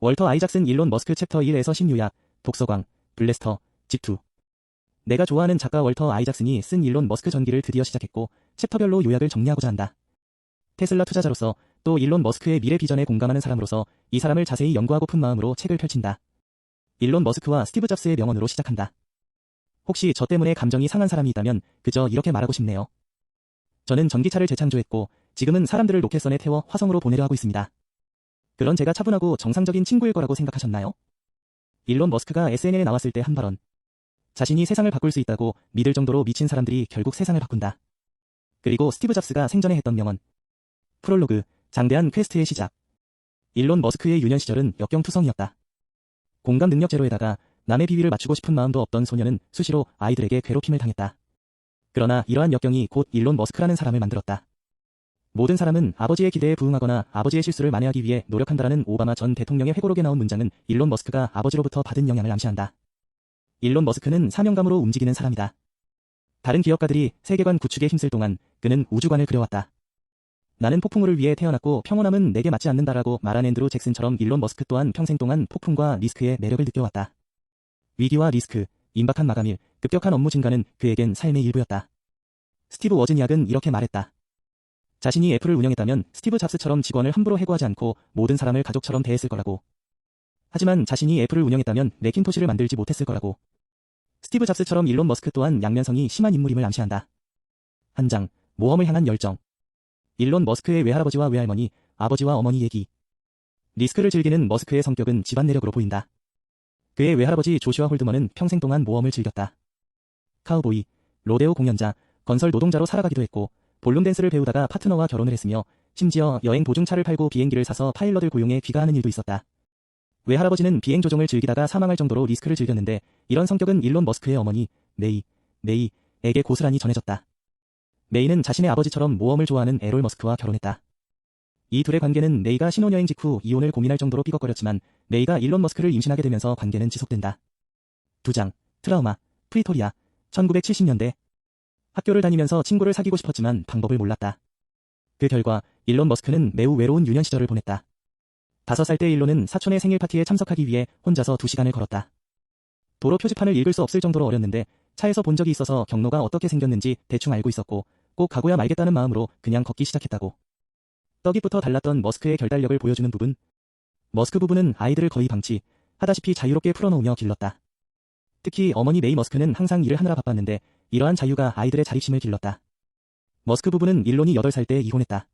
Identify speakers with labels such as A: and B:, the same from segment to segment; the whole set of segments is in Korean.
A: 월터 아이작슨 일론 머스크 챕터 1에서 16요약, 독서광, 블래스터, 집2. 내가 좋아하는 작가 월터 아이작슨이 쓴 일론 머스크 전기를 드디어 시작했고 챕터별로 요약을 정리하고자 한다. 테슬라 투자자로서 또 일론 머스크의 미래 비전에 공감하는 사람으로서 이 사람을 자세히 연구하고픈 마음으로 책을 펼친다. 일론 머스크와 스티브 잡스의 명언으로 시작한다. 혹시 저 때문에 감정이 상한 사람이 있다면 그저 이렇게 말하고 싶네요. 저는 전기차를 재창조했고 지금은 사람들을 로켓선에 태워 화성으로 보내려 하고 있습니다. 그런 제가 차분하고 정상적인 친구일 거라고 생각하셨나요? 일론 머스크가 SNL에 나왔을 때 한 발언. 자신이 세상을 바꿀 수 있다고 믿을 정도로 미친 사람들이 결국 세상을 바꾼다. 그리고 스티브 잡스가 생전에 했던 명언. 프롤로그, 장대한 퀘스트의 시작. 일론 머스크의 유년 시절은 역경투성이었다. 공감 능력 제로에다가 남의 비위를 맞추고 싶은 마음도 없던 소년은 수시로 아이들에게 괴롭힘을 당했다. 그러나 이러한 역경이 곧 일론 머스크라는 사람을 만들었다. 모든 사람은 아버지의 기대에 부응하거나 아버지의 실수를 만회하기 위해 노력한다라는 오바마 전 대통령의 회고록에 나온 문장은 일론 머스크가 아버지로부터 받은 영향을 암시한다. 일론 머스크는 사명감으로 움직이는 사람이다. 다른 기업가들이 세계관 구축에 힘쓸 동안 그는 우주관을 그려왔다. 나는 폭풍우를 위해 태어났고 평온함은 내게 맞지 않는다라고 말한 앤드루 잭슨처럼 일론 머스크 또한 평생 동안 폭풍과 리스크의 매력을 느껴왔다. 위기와 리스크, 임박한 마감일, 급격한 업무 증가는 그에겐 삶의 일부였다. 스티브 워즈니악은 이렇게 말했다. 자신이 애플을 운영했다면 스티브 잡스처럼 직원을 함부로 해고하지 않고 모든 사람을 가족처럼 대했을 거라고. 하지만 자신이 애플을 운영했다면 매킨토시를 만들지 못했을 거라고. 스티브 잡스처럼 일론 머스크 또한 양면성이 심한 인물임을 암시한다. 한 장, 모험을 향한 열정. 일론 머스크의 외할아버지와 외할머니, 아버지와 어머니 얘기. 리스크를 즐기는 머스크의 성격은 집안 내력으로 보인다. 그의 외할아버지 조슈아 홀드먼은 평생 동안 모험을 즐겼다. 카우보이, 로데오 공연자, 건설 노동자로 살아가기도 했고 볼룸 댄스를 배우다가 파트너와 결혼을 했으며 심지어 여행 도중 차를 팔고 비행기를 사서 파일럿을 고용해 귀가하는 일도 있었다. 외할아버지는 비행 조종을 즐기다가 사망할 정도로 리스크를 즐겼는데 이런 성격은 일론 머스크의 어머니, 메이에게 고스란히 전해졌다. 메이는 자신의 아버지처럼 모험을 좋아하는 에롤 머스크와 결혼했다. 이 둘의 관계는 메이가 신혼여행 직후 이혼을 고민할 정도로 삐걱거렸지만 메이가 일론 머스크를 임신하게 되면서 관계는 지속된다. 2장, 트라우마, 프리토리아, 1970년대. 학교를 다니면서 친구를 사귀고 싶었지만 방법을 몰랐다. 그 결과 일론 머스크는 매우 외로운 유년 시절을 보냈다. 5살 때 일론은 사촌의 생일 파티에 참석하기 위해 혼자서 2시간을 걸었다. 도로 표지판을 읽을 수 없을 정도로 어렸는데 차에서 본 적이 있어서 경로가 어떻게 생겼는지 대충 알고 있었고 꼭 가고야 말겠다는 마음으로 그냥 걷기 시작했다고. 떡잎부터 달랐던 머스크의 결단력을 보여주는 부분. 머스크 부부는 아이들을 거의 방치하다시피 자유롭게 풀어놓으며 길렀다. 특히 어머니 메이 머스크는 항상 일을 하느라 바빴는데 이러한 자유가 아이들의 자립심을 길렀다. 머스크 부부는 일론이 8살 때 이혼했다.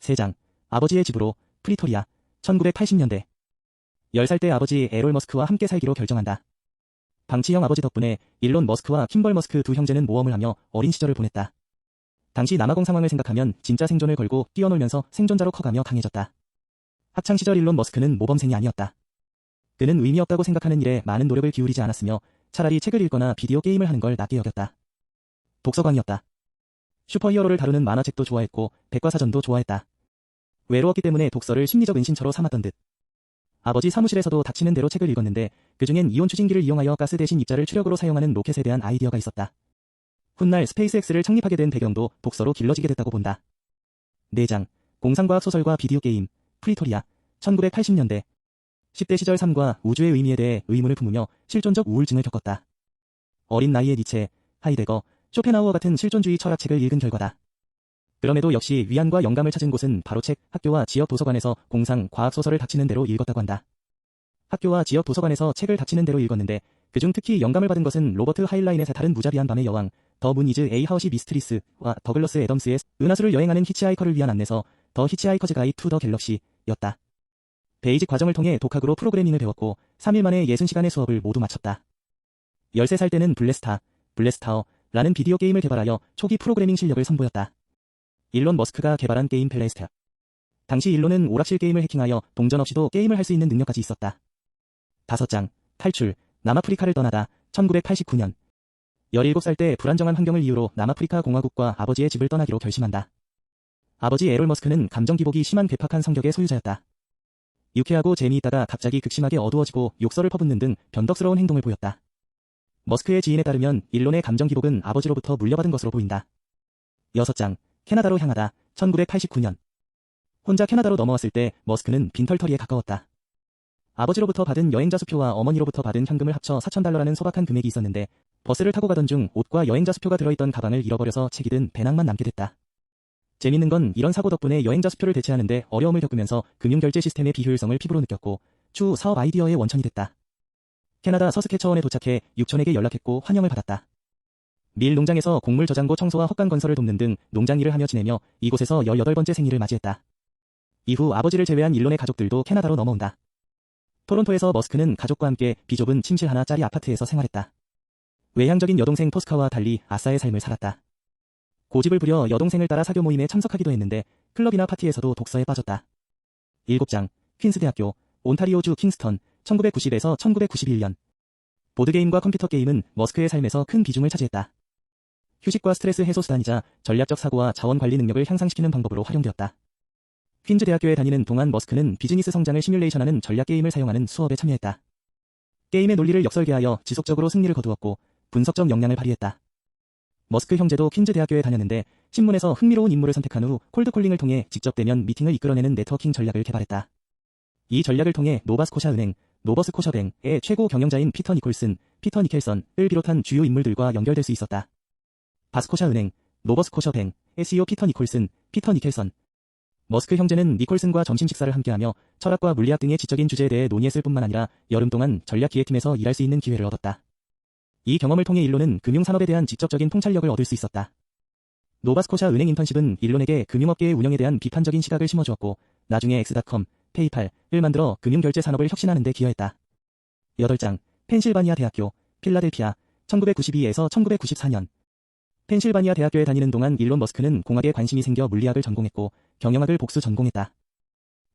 A: 3장, 아버지의 집으로, 프리토리아, 1980년대. 10살 때 아버지 에롤 머스크와 함께 살기로 결정한다. 방치형 아버지 덕분에 일론 머스크와 킴벌 머스크 두 형제는 모험을 하며 어린 시절을 보냈다. 당시 남아공 상황을 생각하면 진짜 생존을 걸고 뛰어놀면서 생존자로 커가며 강해졌다. 학창시절 일론 머스크는 모범생이 아니었다. 그는 의미 없다고 생각하는 일에 많은 노력을 기울이지 않았으며 차라리 책을 읽거나 비디오 게임을 하는 걸 낫게 여겼다. 독서광이었다. 슈퍼히어로를 다루는 만화책도 좋아했고 백과사전도 좋아했다. 외로웠기 때문에 독서를 심리적 은신처로 삼았던 듯. 아버지 사무실에서도 닥치는 대로 책을 읽었는데 그중엔 이온 추진기를 이용하여 가스 대신 입자를 추력으로 사용하는 로켓에 대한 아이디어가 있었다. 훗날 스페이스X를 창립하게 된 배경도 독서로 길러지게 됐다고 본다. 4장, 공상과학 소설과 비디오 게임, 프리토리아, 1980년대. 10대 시절 삶과 우주의 의미에 대해 의문을 품으며 실존적 우울증을 겪었다. 어린 나이에 니체, 하이데거, 쇼펜하우어 같은 실존주의 철학책을 읽은 결과다. 그럼에도 역시 위안과 영감을 찾은 곳은 바로 책, 학교와 지역 도서관에서 공상, 과학 소설을 닥치는 대로 읽었다고 한다. 학교와 지역 도서관에서 책을 닥치는 대로 읽었는데 그중 특히 영감을 받은 것은 로버트 하일라인의 다른 무자비한 밤의 여왕, 더 문 이즈 에이 하우시 미스트리스와 더글러스 애덤스의 은하수를 여행하는 히치하이커를 위한 안내서, 더 히치하이커즈 가이드 투 더 갤럭시였다. 베이직 과정을 통해 독학으로 프로그래밍을 배웠고 3일 만에 60시간의 수업을 모두 마쳤다. 13살 때는 블래스타어라는 비디오 게임을 개발하여 초기 프로그래밍 실력을 선보였다. 일론 머스크가 개발한 게임 블래스터. 당시 일론은 오락실 게임을 해킹하여 동전 없이도 게임을 할 수 있는 능력까지 있었다. 5장, 탈출, 남아프리카를 떠나다, 1989년. 17살 때 불안정한 환경을 이유로 남아프리카 공화국과 아버지의 집을 떠나기로 결심한다. 아버지 에롤 머스크는 감정 기복이 심한 괴팍한 성격의 소유자였다. 유쾌하고 재미있다가 갑자기 극심하게 어두워지고 욕설을 퍼붓는 등 변덕스러운 행동을 보였다. 머스크의 지인에 따르면 일론의 감정 기복은 아버지로부터 물려받은 것으로 보인다. 6장, 캐나다로 향하다, 1989년. 혼자 캐나다로 넘어왔을 때 머스크는 빈털터리에 가까웠다. 아버지로부터 받은 여행자 수표와 어머니로부터 받은 현금을 합쳐 $4,000라는 소박한 금액이 있었는데 버스를 타고 가던 중 옷과 여행자 수표가 들어있던 가방을 잃어버려서 책이 든 배낭만 남게 됐다. 재밌는 건 이런 사고 덕분에 여행자 수표를 대체하는데 어려움을 겪으면서 금융결제 시스템의 비효율성을 피부로 느꼈고 추후 사업 아이디어의 원천이 됐다. 캐나다 서스케처원에 도착해 육촌에게 연락했고 환영을 받았다. 밀 농장에서 곡물 저장고 청소와 헛간 건설을 돕는 등 농장 일을 하며 지내며 이곳에서 18번째 생일을 맞이했다. 이후 아버지를 제외한 일론의 가족들도 캐나다로 넘어온다. 토론토에서 머스크는 가족과 함께 비좁은 침실 하나짜리 아파트에서 생활했다. 외향적인 여동생 토스카와 달리 아싸의 삶을 살았다. 고집을 부려 여동생을 따라 사교 모임에 참석하기도 했는데 클럽이나 파티에서도 독서에 빠졌다. 7장, 퀸스대학교, 온타리오주 킹스턴, 1990에서 1991년. 보드게임과 컴퓨터 게임은 머스크의 삶에서 큰 비중을 차지했다. 휴식과 스트레스 해소 수단이자 전략적 사고와 자원 관리 능력을 향상시키는 방법으로 활용되었다. 퀸즈 대학교에 다니는 동안 머스크는 비즈니스 성장을 시뮬레이션하는 전략 게임을 사용하는 수업에 참여했다. 게임의 논리를 역설계하여 지속적으로 승리를 거두었고 분석적 역량을 발휘했다. 머스크 형제도 퀸즈 대학교에 다녔는데 신문에서 흥미로운 인물을 선택한 후 콜드콜링을 통해 직접 대면 미팅을 이끌어내는 네트워킹 전략을 개발했다. 이 전략을 통해 노바스코샤 은행, 노버스코셔뱅의 최고 경영자인 피터 니콜슨, 피터 니켈선을 비롯한 주요 인물들과 연결될 수 있었다. 바스코샤 은행, 노버스코셔뱅, CEO 피터 니콜슨, 피터 니켈선. 머스크 형제는 니콜슨과 점심 식사를 함께하며 철학과 물리학 등의 지적인 주제에 대해 논의했을 뿐만 아니라 여름 동안 전략기획팀에서 일할 수 있는 기회를 얻었다. 이 경험을 통해 일론은 금융산업에 대한 직접적인 통찰력을 얻을 수 있었다. 노바스코샤 은행 인턴십은 일론에게 금융업계의 운영에 대한 비판적인 시각을 심어주었고 나중에 엑스닷컴, 페이팔을 만들어 금융결제 산업을 혁신하는 데 기여했다. 8장, 펜실바니아 대학교, 필라델피아, 1992에서 1994년. 펜실바니아 대학교에 다니는 동안 일론 머스크는 공학에 관심이 생겨 물리학을 전공했고 경영학을 복수 전공했다.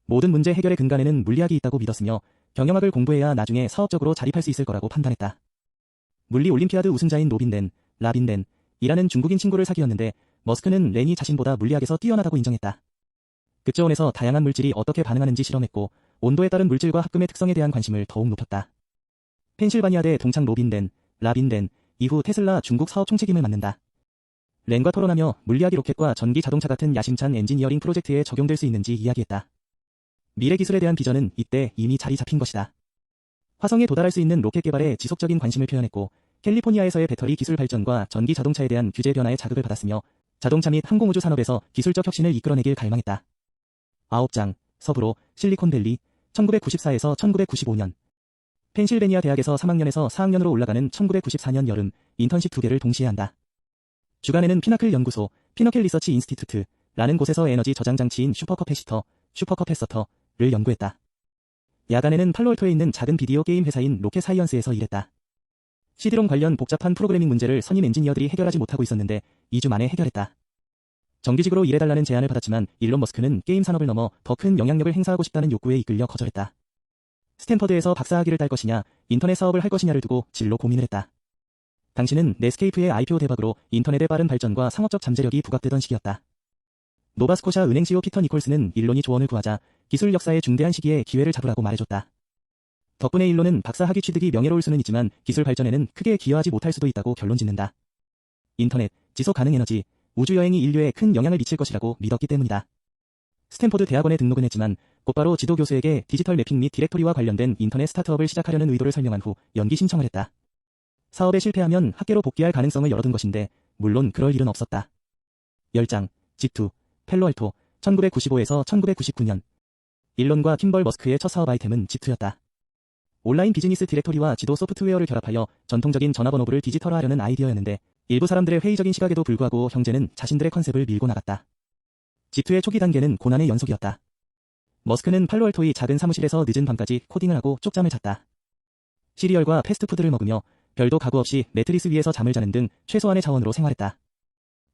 A: 모든 문제 해결의 근간에는 물리학이 있다고 믿었으며 경영학을 공부해야 나중에 사업적으로 자립할 수 있을 거라고 판단했다. 물리 올림피아드 우승자인 라빈덴이라는 중국인 친구를 사귀었는데 머스크는 렌이 자신보다 물리학에서 뛰어나다고 인정했다. 극저온에서 다양한 물질이 어떻게 반응하는지 실험했고 온도에 따른 물질과 합금의 특성에 대한 관심을 더욱 높였다. 펜실바니아대 동창 라빈덴, 이후 테슬라 중국 사업 총책임을 맡는다. 렌과 토론하며 물리학이 로켓과 전기 자동차 같은 야심찬 엔지니어링 프로젝트에 적용될 수 있는지 이야기했다. 미래 기술에 대한 비전은 이때 이미 자리 잡힌 것이다. 화성에 도달할 수 있는 로켓 개발에 지속적인 관심을 표현했고 캘리포니아에서의 배터리 기술 발전과 전기 자동차에 대한 규제 변화에 자극을 받았으며 자동차 및 항공우주 산업에서 기술적 혁신을 이끌어내길 갈망했다. 9장, 서부로, 실리콘밸리, 1994에서 1995년. 펜실베니아 대학에서 3학년에서 4학년으로 올라가는 1994년 여름, 인턴십 2개를 동시에 한다. 주간에는 피나클 연구소, 피너켈 리서치 인스티튜트라는 곳에서 에너지 저장 장치인 슈퍼커패서터를 연구했다. 야간에는 팔로알토에 있는 작은 비디오 게임 회사인 로켓 사이언스에서 일했다. CD롬 관련 복잡한 프로그래밍 문제를 선임 엔지니어들이 해결하지 못하고 있었는데 2주 만에 해결했다. 정규직으로 일해달라는 제안을 받았지만 일론 머스크는 게임 산업을 넘어 더 큰 영향력을 행사하고 싶다는 욕구에 이끌려 거절했다. 스탠퍼드에서 박사학위를 딸 것이냐, 인터넷 사업을 할 것이냐를 두고 진로 고민을 했다. 당시는 넷스케이프의 IPO 대박으로 인터넷의 빠른 발전과 상업적 잠재력이 부각되던 시기였다. 노바스코샤 은행 CEO 피터 니콜슨은 일론이 조언을 구하자 기술 역사의 중대한 시기에 기회를 잡으라고 말해줬다. 덕분에 일론은 박사 학위 취득이 명예로울 수는 있지만 기술 발전에는 크게 기여하지 못할 수도 있다고 결론 짓는다. 인터넷, 지속 가능 에너지, 우주여행이 인류에 큰 영향을 미칠 것이라고 믿었기 때문이다. 스탠포드 대학원에 등록은 했지만 곧바로 지도 교수에게 디지털 매핑 및 디렉토리와 관련된 인터넷 스타트업을 시작하려는 의도를 설명한 후 연기 신청을 했다. 사업에 실패하면 학계로 복귀할 가능성을 열어둔 것인데 물론 그럴 일은 없었다. 10장, G2, 펠로알토, 1995에서 1999년. 일론과 킴벌 머스크의 첫 사업 아이템은 G2였다. 온라인 비즈니스 디렉토리와 지도 소프트웨어를 결합하여 전통적인 전화번호부를 디지털화하려는 아이디어였는데 일부 사람들의 회의적인 시각에도 불구하고 형제는 자신들의 컨셉을 밀고 나갔다. G2의 초기 단계는 고난의 연속이었다. 머스크는 팔로알토의 작은 사무실에서 늦은 밤까지 코딩을 하고 쪽잠을 잤다. 시리얼과 패스트푸드를 먹으며 별도 가구 없이 매트리스 위에서 잠을 자는 등 최소한의 자원으로 생활했다.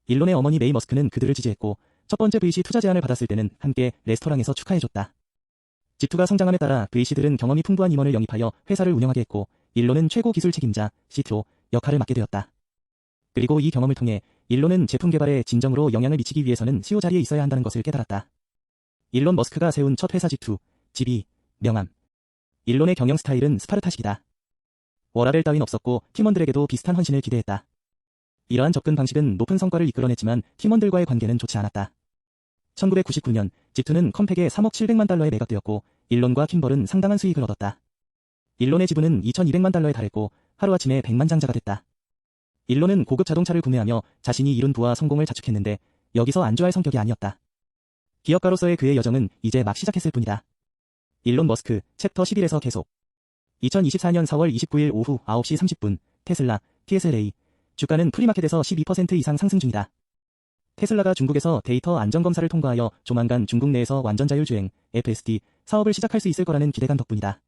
A: 일론의 어머니 메이 머스크는 그들을 지지했고 첫 번째 VC 투자 제안을 받았을 때는 함께 레스토랑에서 축하해줬다. G2가 성장함에 따라 VC들은 경험이 풍부한 임원을 영입하여 회사를 운영하게 했고 일론은 최고 기술 책임자, CTO 역할을 맡게 되었다. 그리고 이 경험을 통해 일론은 제품 개발에 진정으로 영향을 미치기 위해서는 CEO 자리에 있어야 한다는 것을 깨달았다. 일론 머스크가 세운 첫 회사 G2, 집이 명함. 일론의 경영 스타일은 스파르타식이다. 워라벨 따윈 없었고 팀원들에게도 비슷한 헌신을 기대했다. 이러한 접근 방식은 높은 성과를 이끌어냈지만 팀원들과의 관계는 좋지 않았다. 1999년 G2는 컴팩에 $3억 700만 달러에 매각되었고 일론과 킴벌은 상당한 수익을 얻었다. 일론의 지분은 2200만 달러에 달했고 하루아침에 100만 장자가 됐다. 일론은 고급 자동차를 구매하며 자신이 이룬 부와 성공을 자축했는데 여기서 안주할 성격이 아니었다. 기업가로서의 그의 여정은 이제 막 시작했을 뿐이다. 일론 머스크 챕터 11에서 계속. 2024년 4월 29일 오후 9시 30분 테슬라, TSLA. 주가는 프리마켓에서 12% 이상 상승 중이다. 테슬라가 중국에서 데이터 안전검사를 통과하여 조만간 중국 내에서 완전 자율주행, FSD, 사업을 시작할 수 있을 거라는 기대감 덕분이다.